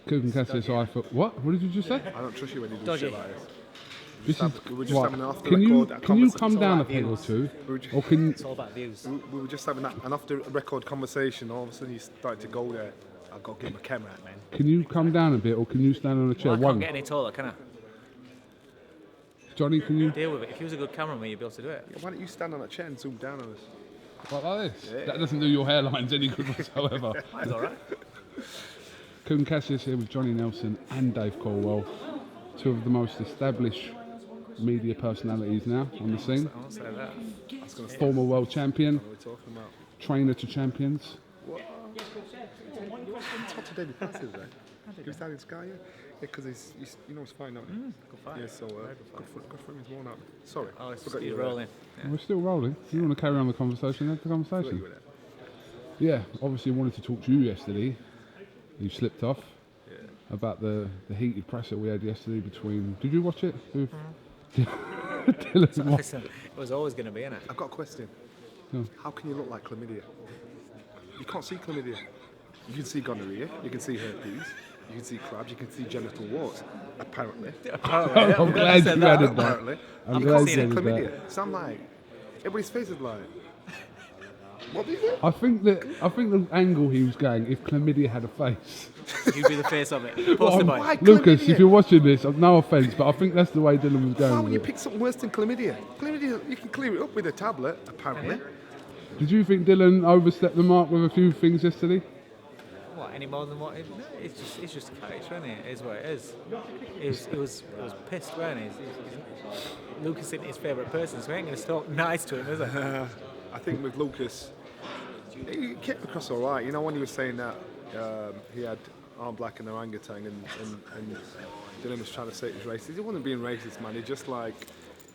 KUGAN, CASSIUS, I thought. What? What did you just say? I don't trust you when you do Dodgy. shit like this. This is We were just what? having an off the Can you record can you come It's all down a about peg or views. two, We were just- or can It's all about views. We were just having an off the record conversation. All of a sudden, you started to go there. I've got to give him a camera, man. can you come down a bit, or can you stand on a chair? Well, I One, can't get any taller, can I? Johnny, can you Deal with it. If you was a good cameraman, you'd be able to do it. Yeah, why don't you stand on a chair and zoom down on us? like this? Yeah. That doesn't do your hairlines any good whatsoever. That's all right. KUGAN, CASSIUS here with Johnny Nelson and Dave Coldwell, two of the most established media personalities now on the scene. I won't say that. I was going to say, Former world champion, what are we talking about? trainer to champions. Talk to David Passes there. He was down in Sky, yeah? Yeah, because he's fine, don't he? Good fight. Yeah, so good for him, he's worn out. Sorry. Oh, it's forgot he's you were there. rolling. Yeah. We're still rolling. If you want to carry on the conversation, have the Forgot conversation. you were there. Yeah, obviously wanted to talk to you yesterday. You slipped off Yeah. about the heated press that we had yesterday between. Did you watch it? With Dillian and Whyte? Listen, it was always going to be, innit? I've got a question. Go. How can you look like chlamydia? You can't see chlamydia. You can see gonorrhea, you can see herpes, you can see crabs, you can see genital warts, apparently. I'm glad you added that. Apparently. I'm You glad can't you see added that. chlamydia. So I'm like, everybody's face is like, what do you think? I think the angle he was going, if chlamydia had a face. You'd be the face of it. Poster boy. Why Lucas, chlamydia? if you're watching this, no offence, but I think that's the way Dylan was Why going would with you it. pick something worse than chlamydia? Chlamydia, you can clear it up with a tablet, apparently. Did you think Dylan overstepped the mark with a few things yesterday? What, any more than what? No, it's just a character, isn't it? It is what it is. He was pissed, weren't he? Lucas isn't his favourite person, so we ain't going to talk nice to him, is it? I think with Lucas, he came across all right. You know, when he was saying that he had arm black and orangutan and Dylan was trying to say he was racist. He wasn't being racist, man. He just like,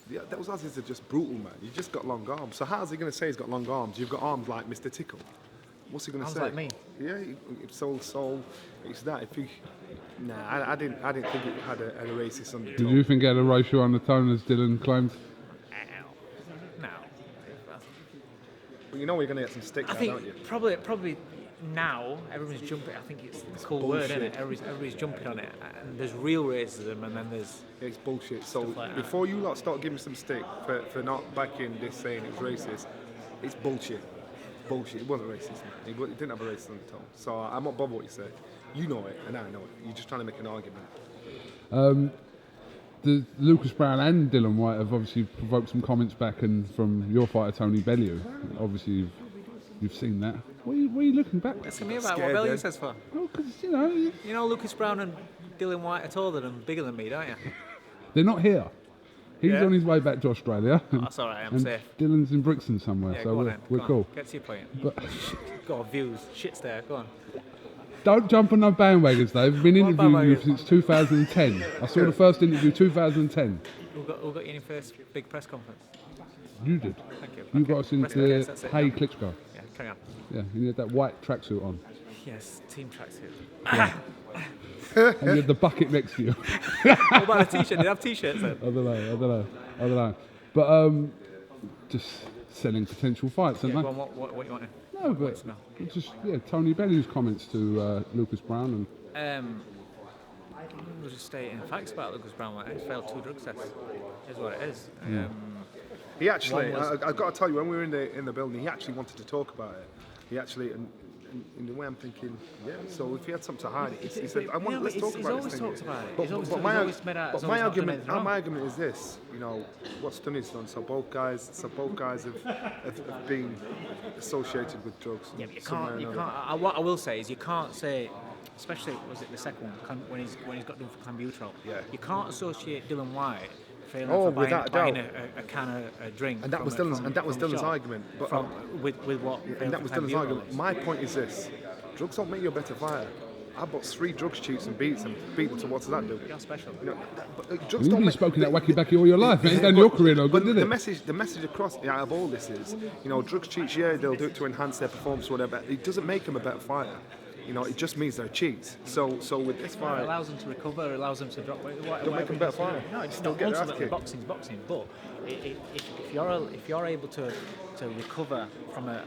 yeah, those Aussies are just brutal, man. You just got long arms. So how's he going to say he's got long arms? You've got arms like Mr. Tickle. What's he going to Arms say? like me. Yeah, so it's that. If he, I didn't think it had a racist undertone. Did you think it had a racial undertone as Dylan claimed? No. But you know we're going to get some stick I there, think don't you? probably now everyone's jumping. I think it's a cool word, isn't it? bullshit. Everybody's jumping on it. And there's real racism, and then there's It's bullshit. So like that. before you lot start giving some stick for not backing this saying it was racist, it's bullshit. Bullshit. It wasn't racist, man. It didn't have a racist undertone. So I'm not bothered what you said. You know it, and I know it. You're just trying to make an argument. The Lucas Brown and Dylan Whyte have obviously provoked some comments back and from your fighter Tony Bellew. Obviously, you've seen that. What are you looking back? asking me about Scared, what Bellew then. says for. Oh, because you You know, Lucas Brown and Dillian Whyte are taller and bigger than me, don't you? they're not here. He's Yeah. on his way back to Australia. That's all right. I'm and safe. Dylan's in Brixton somewhere, Yeah, so go on we're, then. we're Go on. cool. Get to your point. But Got views. Shit's there. Go on. don't jump on no bandwagons, though. I've been What interviewing you bandwagon? since 2010. I saw the first interview 2010. Who got you in your first big press conference? You did. Thank you. You Okay. got us into Rest of the case, that's it. Hey Klitschko. Yeah, carry on. Yeah, and you had that white tracksuit on. Yes, team tracksuit. And you had the bucket next to you. What about a t-shirt? Did they have t-shirts then? I don't know. But just selling potential fights, Yeah, aren't go they? on, what you want to? No, but just Tony Bellew's comments to Lucas Brown and We're just stating facts about Lucas Brown. He's failed 2 drug tests. Is what it is. He actually, One was- I've got to tell you, when we were in the building, he actually wanted to talk about it. He actually, and in the way I'm thinking, yeah. So if he had something to hide, he said, "I want. Yeah, let's but talk he's about always this thing." talked about it. But, He's always but talked- my, he's always made out- but he's my always not done argument, anything wrong. my argument is this: you know, what's done is done. So both guys have been associated with drugs. Yeah, but you somewhere can't. or You another. can't. What I will say is, you can't say, especially was it the second one when he's got done for clenbuterol. Yeah. You can't associate Dylan White failing Oh, for without a buying doubt. a can of a drink. And that from was a- Dylan's, from- and that was from a Dylan's shop. argument. But From with what? and that was Dylan's clenbuterol argument. is. My point is this: drugs don't make you a better fighter. I bought 3 drugs cheats and beat them. So what does that do? You're special. You know, but, drugs you've don't been make. spoken that wacky backy all your life. It ain't done your career no good, But did the it? message across out of all this is, you know, drugs cheats. Yeah, they'll do it to enhance their performance, or whatever. It doesn't make them a better fighter. You know, it just means they're cheats. So with this It fight, allows them to recover, allows them to drop weight. Don't make them better fighter. No, it's Still not. get their ass Ultimately, kicked. boxing's boxing. But if you're able to recover from a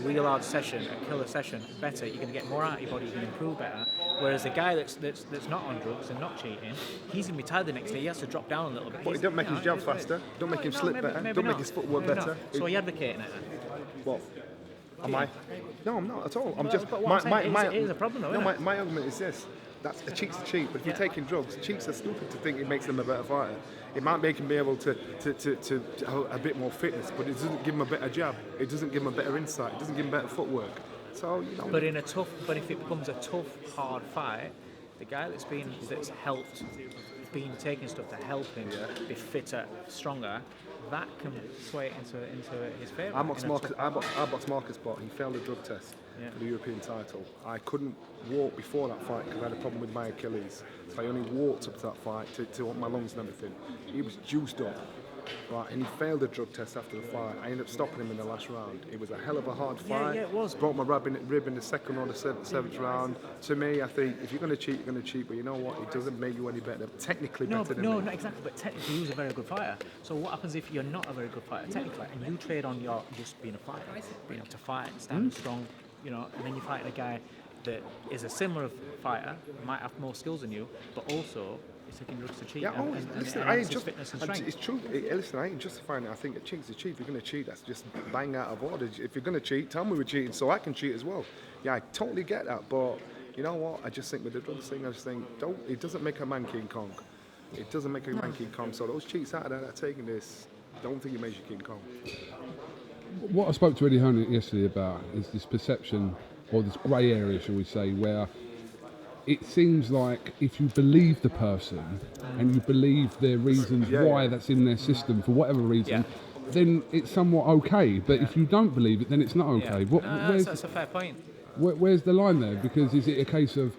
real hard session, a killer session, better, you're going to get more out of your body, you're going to improve better, Whereas the guy that's not on drugs and not cheating, he's going to be tired the next day. He has to drop down a little bit. But it don't make his jump faster. Don't make him slip better. Don't make his footwork better. So are you advocating it? What? Am I? No, I'm not at all. I'm just. But what I'm saying, it is a problem, though, no, isn't it? my argument is this: that's a cheat's a cheat. But if you're taking drugs, cheats are stupid to think it makes them a better fighter. It might make him be able to have a bit more fitness, but it doesn't give him a better jab. It doesn't give him a better insight. It doesn't give him better footwork. So you know. But if it becomes a tough, hard fight, the guy that's helped, been taking stuff to help him be fitter, stronger, that can sway it into his favour. I boxed Marcus Bott. He failed a drug test for the European title. I couldn't walk before that fight because I had a problem with my Achilles. So I only walked up to that fight to my lungs and everything. He was juiced up. Right, and he failed a drug test after the fight. I ended up stopping him in the last round. It was a hell of a hard fight. Yeah, it was. Broke my rib in the second or the seventh round. To me, I think if you're going to cheat, you're going to cheat. But you know what? It doesn't make you any better. Technically better than me. No, not exactly. But technically, he was a very good fighter. So what happens if you're not a very good fighter technically, and you trade on your just being a fighter, being able to fight, stand strong, and then you fight a guy that is a similar fighter, might have more skills than you, but also is taking drugs to cheat. Yeah, listen, fitness and strength. it's true. Listen, I ain't justifying it. I think a cheat's a cheat. If you're going to cheat, that's just bang out of order. If you're going to cheat, tell me we're cheating so I can cheat as well. Yeah, I totally get that. But you know what? I just think with the drugs thing, I just think it doesn't make a man King Kong. It doesn't make a man King Kong. So those cheats out there that are taking this, don't think it makes you King Kong. What I spoke to Eddie Hearn yesterday about is this perception, or this grey area, shall we say, where it seems like if you believe the person and you believe their reasons why that's in their system for whatever reason, then it's somewhat okay. But if you don't believe it, then it's not okay. That's a fair point. Where's the line there? Because is it a case of,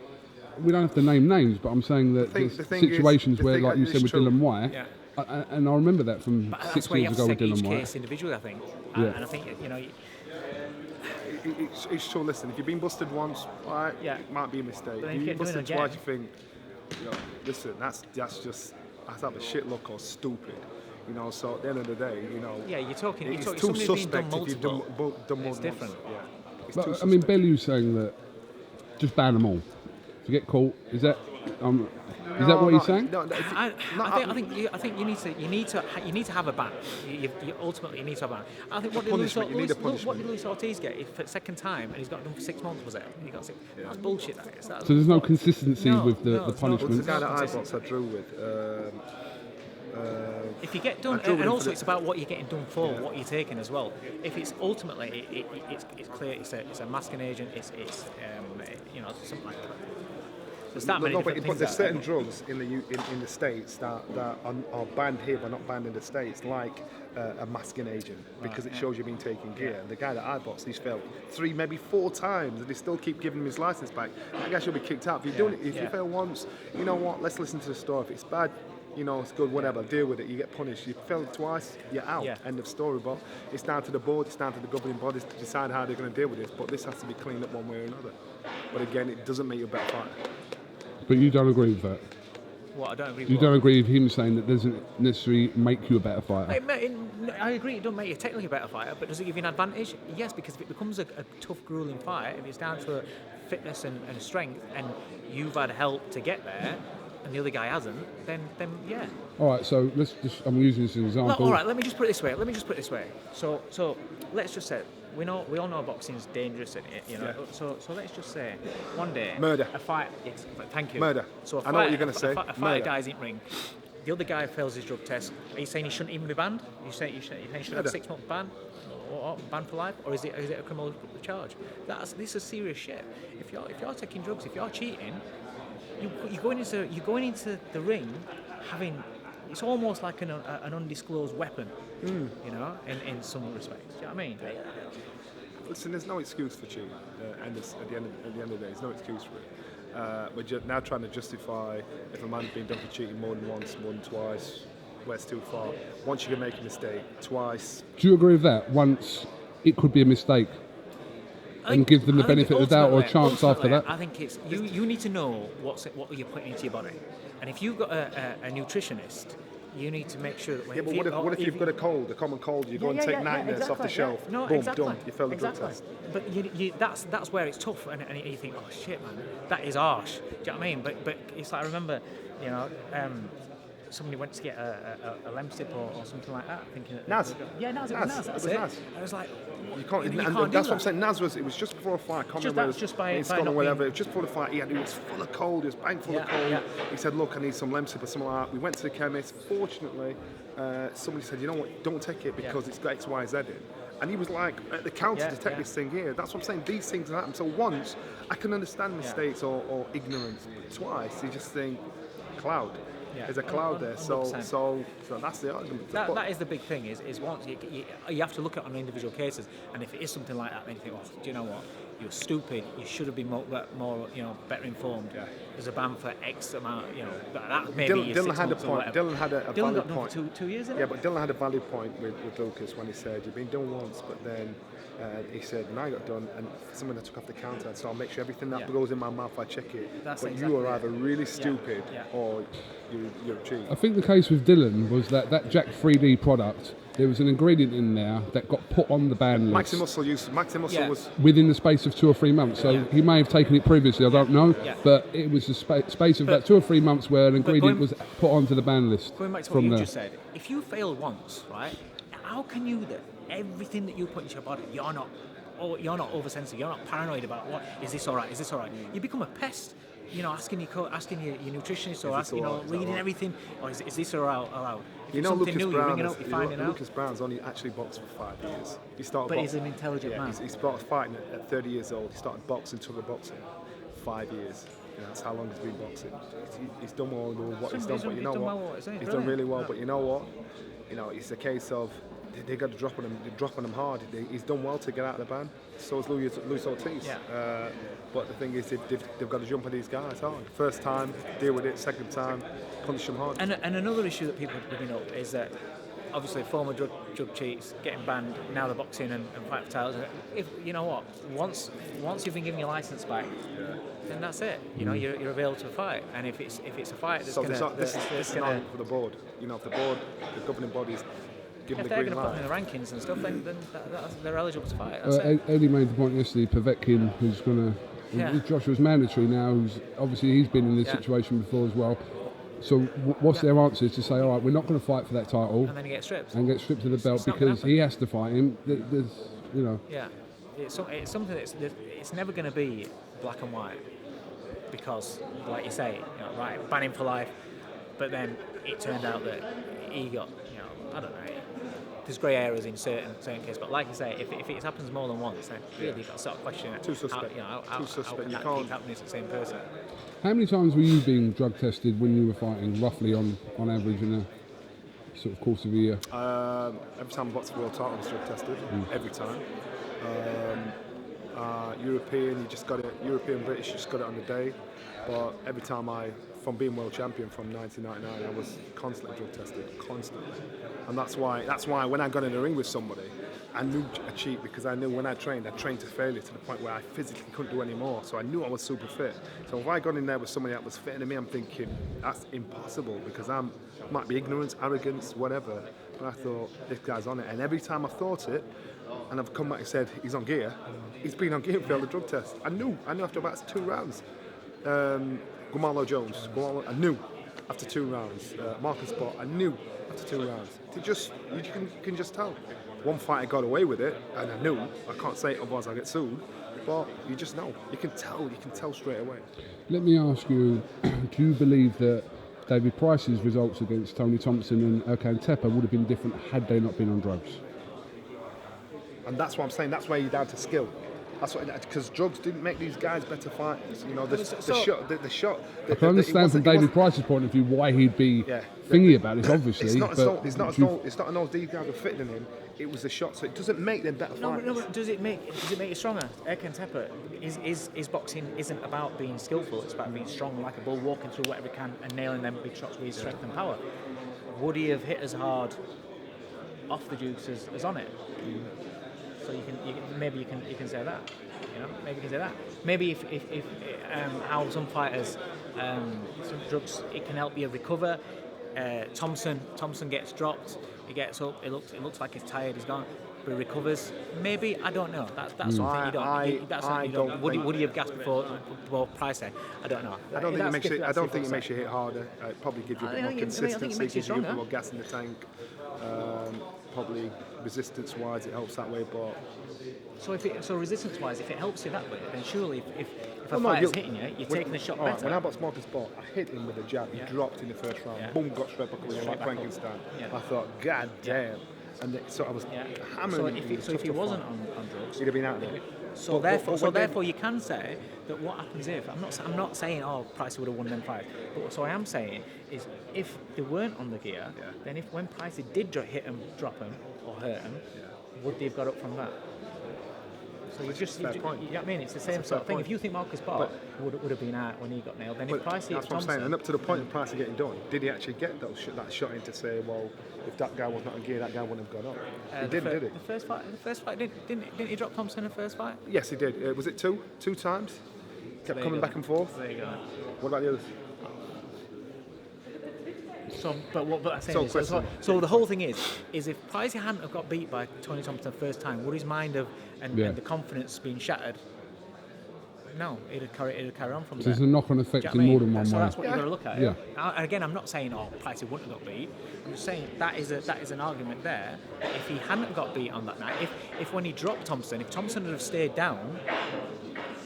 we don't have to name names, but I'm saying that there's situations where, like you said with Dillian Whyte, and I remember that from 6 years ago with Dillian Whyte. Case individually, I think. Yeah. And I think, It's true. Listen, if you've been busted once, right, it might be a mistake. If you've been busted twice, you think, listen, that's have a shit look or stupid. So at the end of the day, yeah, you're talking. It's too suspect if you've done more than once. Different. Yeah. It's But I mean, Bellew's saying that just ban them all. If you get caught, is that what he's saying? No, I think you need to have a ban. You ultimately need to have a ban. I think what did Luis Ortiz get for second time, and he's got done for 6 months? Was it? He got 6. That's bullshit. That is. So there's no consistency with the punishment. The guy that I boxed, I drew with. If you get done, and also it's about what you're getting done for, what you're taking as well. If it's ultimately, it's clear, it's a masking agent. It's something like that. But there's certain drugs in the States that are banned here but not banned in the States, like a masking agent, because it shows you've been taking gear. And the guy that I boxed, he's failed 3, maybe 4 times, and they still keep giving him his license back. That guy should be kicked out. If you fail once, you know what? Let's listen to the story. If it's bad, it's good, whatever, deal with it. You get punished. You fail twice, you're out. End of story. But it's down to the board, it's down to the governing bodies to decide how they're going to deal with this. But this has to be cleaned up one way or another. But again, it doesn't make you a better fighter. But you don't agree with that? What, I don't agree with You don't agree with him saying that doesn't necessarily make you a better fighter? I agree, it doesn't make you technically a better fighter, but does it give you an advantage? Yes, because if it becomes a tough, grueling fight, if it's down to fitness and strength, and you've had help to get there, and the other guy hasn't, then yeah. All right, so I'm using this as an example. All right, let me just put it this way. So let's just say, we all know boxing's dangerous, So let's just say one day murder. A fight. Yes, thank you. Murder. So I know what you're going to say. A fighter dies in ring. The other guy fails his drug test. Are you saying he shouldn't even be banned? You say he should have a 6-month ban, or ban for life, or is it a criminal charge? This is serious shit. If you're taking drugs, if you're cheating, you're going into the ring having. It's almost like an undisclosed weapon, in some respects. Do you know what I mean? Listen, there's no excuse for cheating, and at the end of the day, there's no excuse for it. We're now trying to justify if a man's been done for cheating more than once, more than twice, where it's too far. Once you can make a mistake, twice. Do you agree with that? Once it could be a mistake, and give them the benefit of the doubt or a chance after that? I think it's you need to know what you're putting into your body, and if you've got a nutritionist you need to make sure that when Yeah, but what if you've got a cold, a common cold, you go and take night nurse off the shelf, No, boom, exactly. done, you fail the drug Exactly. test. But that's where it's tough, and you think, oh shit, man, that is harsh. Do you know what I mean? But it's like, I remember, you know, somebody went to get a Lemsip or something like that, thinking that Naz. Yeah, Naz. It was Naz. That's It was it. Naz. I was like, You can't, you and can't do that's what that. I'm saying. Naz it was just before a fight. I can't Just remember. that was just by in Scotland not or whatever. being- It was just before the fight. He was full of cold. He was bang full of cold. Yeah. He said, "Look, I need some Lemsip or something like that." We went to the chemist. Fortunately, somebody said, "You know what? Don't take it because it's got X, Y, Z in." And he was like at the counter to take this thing here. That's what I'm saying. These things happen. So once I can understand mistakes or ignorance, but twice you just think cloud. Yeah. There's a cloud there. So 100%. that's the argument. That is the big thing. Is once you have to look at on individual cases, and if it is something like that, then you think, oh, do you know what? You're stupid. You should have been more better informed. Yeah. There's a ban for X amount. You know, that maybe Dylan had a point. Dylan had a Dylan valid got done point. for 2 years. Yeah, but Dylan had a valid point with Lucas when he said, "You've been done once," but then he said, "When I got done, and someone that took off the counter, so I'll make sure everything that goes in my mouth, I check it." That's but exactly you are it. either really stupid Yeah. or you're a cheat. I think the case with Dylan was that Jack 3D product, there was an ingredient in there that got put on the ban list Maximuscle was. within the space of 2 or 3 months. So he may have taken it previously, I don't know, but it was a space of about 2 or 3 months where an ingredient was put onto the ban list. Going back to what from you there. just said, if you fail once, right? How can you that everything that you put into your body, you're not oversensitive, you're not paranoid about what is this all right? Is this all right? You become a pest. You know, asking your nutritionist or reading everything. Or is this allowed? If You it's know, something Lucas new, you're Brown. ringing up, you're finding out. Lucas Brown's only actually boxed for 5 years. He started. But he's an intelligent man. He started fighting at 30 years old. He started boxing, took a boxing, 5 years. You know, that's how long he's been boxing. He's done well with what he's done, but you know what? He's done really well, but you know what? You know, it's a case of they got to drop on him. They're dropping him hard. He's done well to get out of the ban. So is Luis Ortiz. Yeah. But the thing is, they've got to jump on these guys hard. First time, deal with it. Second time, punish them hard. And another issue that people are bringing up is that obviously former drug cheats getting banned, now they're boxing and fight for titles. If you know what, once you've been given your license back, then that's it. You know, you're available to fight. And if it's a fight that's So going this is not for the board. You know, if the board, the governing bodies, give them if the they're green going to put them light. in the rankings and stuff, then they're eligible to fight. That's it. Eddie made the point yesterday, Povetkin, who's going to... Joshua's mandatory now, who's obviously he's been in this situation before as well. So what's their answer is to say, all right, we're not going to fight for that title. And then he gets stripped. And get stripped of the belt It's not gonna because he has to fight him. There's, you know... Yeah. It's something it's never going to be black and white. Because, like you say, you know, right, ban him for life. But then it turned out that he got, you know, I don't know. There's grey areas in certain cases, but like I say, if it happens more than once, then really you've got to start questioning it. Too suspect. How Too suspect. can You that can't- keep happening to the same person? How many times were you being drug tested when you were fighting, roughly on average in a sort of course of a year? Every time I boxed the world title, I was drug tested. Every time. European, you just got it. European, British, you just got it on the day. But every time from being world champion from 1999, I was constantly drug tested, constantly. And that's why when I got in the ring with somebody, I knew a cheat because I knew when I trained to failure to the point where I physically couldn't do any more. So I knew I was super fit. So if I got in there with somebody that was fitter than me, I'm thinking that's impossible because might be ignorance, arrogance, whatever. But I thought this guy's on it. And every time I thought it, and I've come back and said he's on gear, he's been on gear and failed the drug test. I knew after about 2 rounds. Gumalo Jones, I knew after 2 rounds. Marcus Bott, I knew after 2 rounds. You can just tell. One fight I got away with it, and I knew. I can't say it otherwise I'll get sued. But you just know. You can tell straight away. Let me ask you, do you believe that David Price's results against Tony Thompson and Erkan Tepe would have been different had they not been on drugs? And that's what I'm saying. That's where you're down to skill. That's what, because drugs didn't make these guys better fighters. You know, the shot. I can understand from David Price's point of view why he'd be thingy about it. Obviously, it's not a no. These guys were fitter than him. It was the shot, so it doesn't make them better fighters. No, but does it make you stronger? Erkan Tepe is boxing isn't about being skillful. It's about being strong like a bull, walking through whatever he can and nailing them big shots with his strength and power. Would he have hit as hard off the juice as on it? So maybe you can say that, you know. Maybe you can say that. Maybe if how some fighters, some drugs, it can help you recover. Thompson gets dropped. He gets up. It looks like he's tired. He's gone. But he recovers. Maybe, I don't know. That's something you don't. That's something you don't. Would he have gasped before Price said? I don't know. I don't think it makes you. I don't think it makes you hit harder. It probably gives you a bit more consistency, gives you a bit more gas in the tank. Probably resistance-wise, it helps that way. But so resistance-wise, if it helps you that way, then surely if a fighter's hitting you, you're taking the shot better. When I bought Smoker's ball, I hit him with a jab. He dropped in the first round. Boom, got straight back away like Frankenstein. I thought, God damn. And so I was hammering him. So if he wasn't on drugs, he'd have been out there. So therefore, you can say that what happens if I'm not saying Price would have won them fights. But so I am saying is if they weren't on the gear, then when Price did hit him, drop him, or hurt him, would they have got up from that? So you know what I mean? It's the same sort of thing. If you think Marcus Bott would have been out when he got nailed, then if Price hit that's what I'm saying. And up to the point of Price getting done, did he actually get that shot in to say, well, if that guy was not in gear, that guy wouldn't have gone up? He didn't, did it? The first fight, didn't he drop Thompson in the first fight? Yes, he did. Was it two? Two times? Kept coming back and forth. There you go. What about the others? So the whole thing is if Price hadn't have got beat by Tony Thompson the first time, would his mind have and the confidence been shattered? No, it'd carry on from there. There's a knock-on effect in more than one way. So that's what you've got to look at. Yeah. And again, I'm not saying Price wouldn't have got beat. I'm just saying that is an argument there. If he hadn't got beat on that night, if when he dropped Thompson, if Thompson had have stayed down,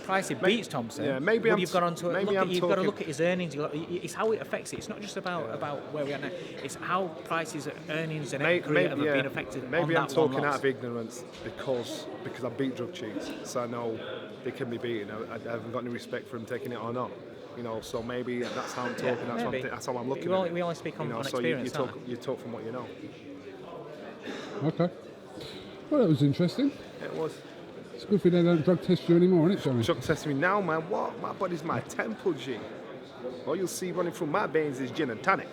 Price beats Thompson. Maybe you've got onto it. You've got to look at his earnings. It's how it affects it. It's not just about where we are now. It's how Price's earnings and career have been affected. Maybe on I'm that talking one out of ignorance because I beat drug cheats, so I know they can be beaten. I haven't got any respect for them taking it or not. You know, so maybe that's how I'm talking. That's how I'm looking at it. We only speak on experience. So you talk from what you know. Okay. Well, that was interesting. It was. It's a good thing they don't drug test you anymore, isn't it, Johnny? Drug test me now, man. What? My body's my temple, G. All you'll see running through my veins is gin and tonic.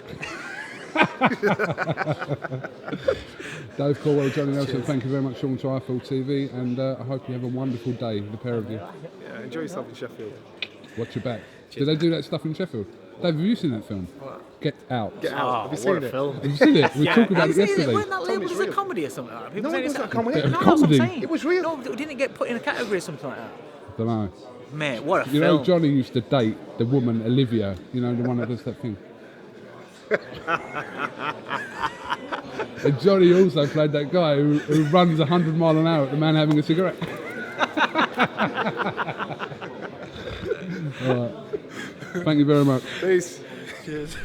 Dave Coldwell, Johnny Nelson, thank you very much for coming to iField TV, and I hope you have a wonderful day, the pair of you. Yeah, enjoy yourself in Sheffield. Watch your back. Did they do that stuff in Sheffield? Dave, have you seen that film? What? Get Out. Get Out. Have you seen it? Film. Have you seen it? We talked about it yesterday. Wasn't that labelled as a comedy or something like that? People No, say it it's wasn't a comedy. Bit of No, that's what I'm comedy. saying. It was real. No, didn't it get put in a category or something like that? I don't know. Mate, what a You know, film. Johnny used to date the woman Olivia, you know, the one that does that thing. And Johnny also played that guy who runs 100 miles an hour at the man having a cigarette. All right. Thank you very much. Peace. Cheers.